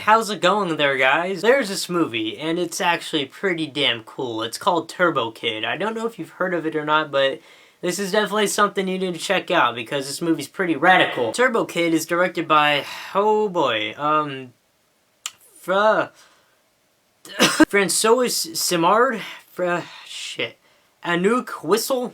how's it going there, guys? There's this movie, and it's actually pretty damn cool. It's called Turbo Kid. I don't know if you've heard of it or not, but this is definitely something you need to check out because this movie's pretty radical. Turbo Kid is directed by, oh boy, François Simard, Anouk Whissell,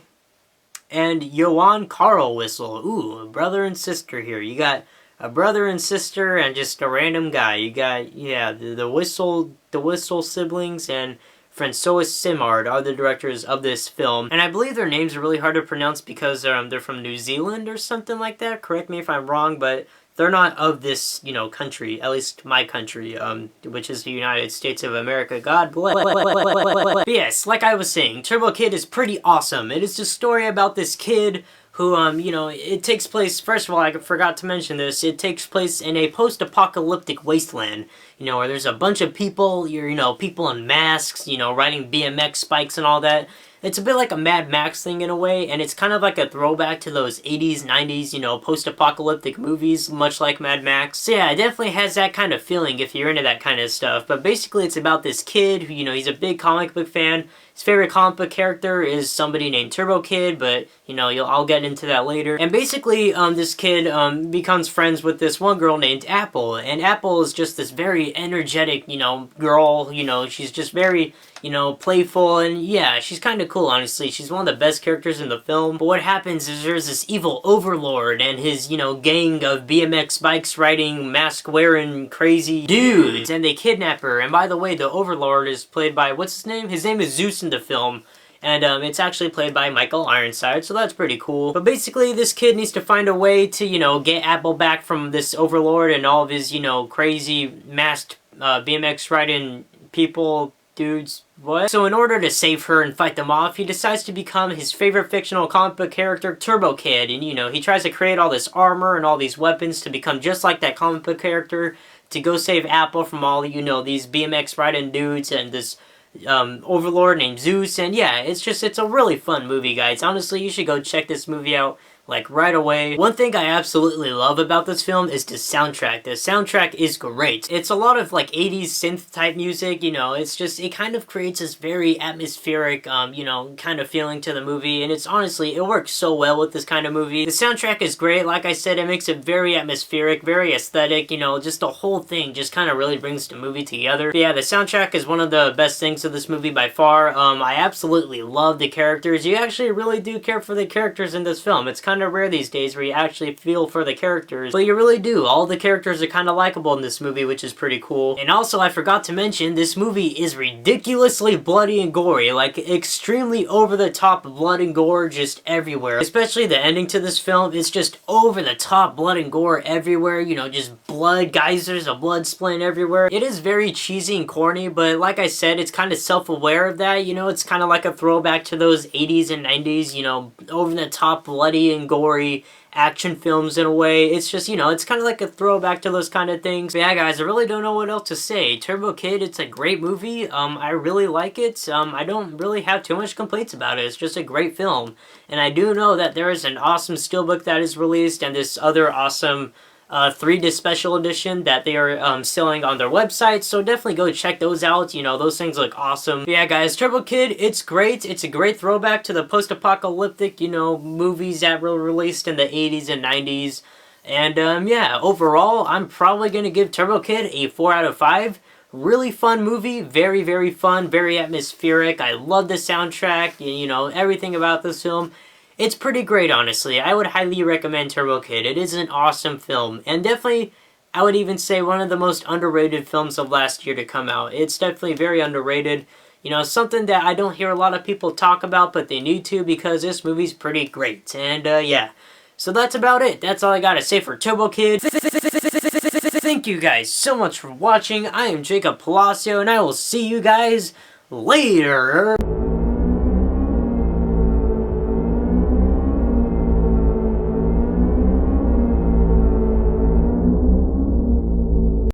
and Yoann-Karl Whissell. Ooh, a brother and sister here. You got a brother and sister and just a random guy. You got, yeah, the Whissell siblings, and François Simard are the directors of this film. And I believe their names are really hard to pronounce because they're from New Zealand or something like that. Correct me if I'm wrong, but they're not of this, you know, country, at least my country, which is the United States of America. God bless. But yes, like I was saying, Turbo Kid is pretty awesome. It is a story about this kid who, you know, it takes place, first of all, I forgot to mention this, it takes place in a post-apocalyptic wasteland, you know, where there's a bunch of people, you know, people in masks, you know, riding BMX bikes and all that. It's a bit like a Mad Max thing in a way, and it's kind of like a throwback to those 80s, 90s, you know, post-apocalyptic movies, much like Mad Max. So yeah, it definitely has that kind of feeling if you're into that kind of stuff. But basically it's about this kid who, you know, he's a big comic book fan. His favorite comic book character is somebody named Turbo Kid, but, you know, I'll get into that later. And basically, this kid becomes friends with this one girl named Apple. And Apple is just this very energetic, you know, girl. You know, she's just very, you know, playful, and yeah, she's kind of cool, honestly. She's one of the best characters in the film. But what happens is there's this evil overlord and his, you know, gang of BMX bikes riding, mask-wearing, crazy dudes, and they kidnap her. And by the way, the overlord is played by, what's his name? His name is Zeus in the film. And it's actually played by Michael Ironside, so that's pretty cool. But basically, this kid needs to find a way to, you know, get Apple back from this overlord and all of his, you know, crazy masked BMX riding people, dudes, what? So in order to save her and fight them off, he decides to become his favorite fictional comic book character, Turbo Kid. And, you know, he tries to create all this armor and all these weapons to become just like that comic book character, to go save Apple from all, you know, these BMX riding dudes and this overlord named Zeus. And yeah, it's a really fun movie, guys. Honestly, you should go check this movie out, like, right away. One thing I absolutely love about this film is the soundtrack. The soundtrack is great. It's a lot of, like, 80s synth-type music, you know, it's just, it kind of creates this very atmospheric, you know, kind of feeling to the movie, and it's honestly, it works so well with this kind of movie. The soundtrack is great, like I said, it makes it very atmospheric, very aesthetic, you know, just the whole thing just kind of really brings the movie together. But yeah, the soundtrack is one of the best things of this movie by far. I absolutely love the characters. You actually really do care for the characters in this film. It's kind of rare these days where you actually feel for the characters, but you really do. All the characters are kind of likable in this movie, which is pretty cool. And also, I forgot to mention, this movie is ridiculously bloody and gory, like extremely over-the-top blood and gore just everywhere. Especially the ending to this film, it's just over-the-top blood and gore everywhere, you know, just blood, geysers of blood splaying everywhere. It is very cheesy and corny, but like I said, it's kind of self-aware of that, you know, it's kind of like a throwback to those 80s and 90s, you know, over-the-top bloody and gory action films in a way. It's just, you know, it's kind of like a throwback to those kind of things. But yeah, guys, I really don't know what else to say. Turbo Kid, it's a great movie. I really like it. I don't really have too much complaints about it. It's just a great film. And I do know that there is an awesome steelbook that is released and this other awesome 3-disc special edition that they are selling on their website, so definitely go check those out. You know, those things look awesome. But yeah, guys, Turbo Kid, it's great. It's a great throwback to the post-apocalyptic, you know, movies that were released in the 80s and 90s. And yeah, overall, I'm probably gonna give Turbo Kid a 4 out of 5. Really fun movie, very, very fun, very atmospheric. I love the soundtrack, you know, everything about this film. It's pretty great, honestly. I would highly recommend Turbo Kid. It is an awesome film. And definitely, I would even say one of the most underrated films of last year to come out. It's definitely very underrated. You know, something that I don't hear a lot of people talk about, but they need to because this movie's pretty great. And yeah. So that's about it. That's all I gotta say for Turbo Kid. Thank you guys so much for watching. I am Jacob Palacio, and I will see you guys later.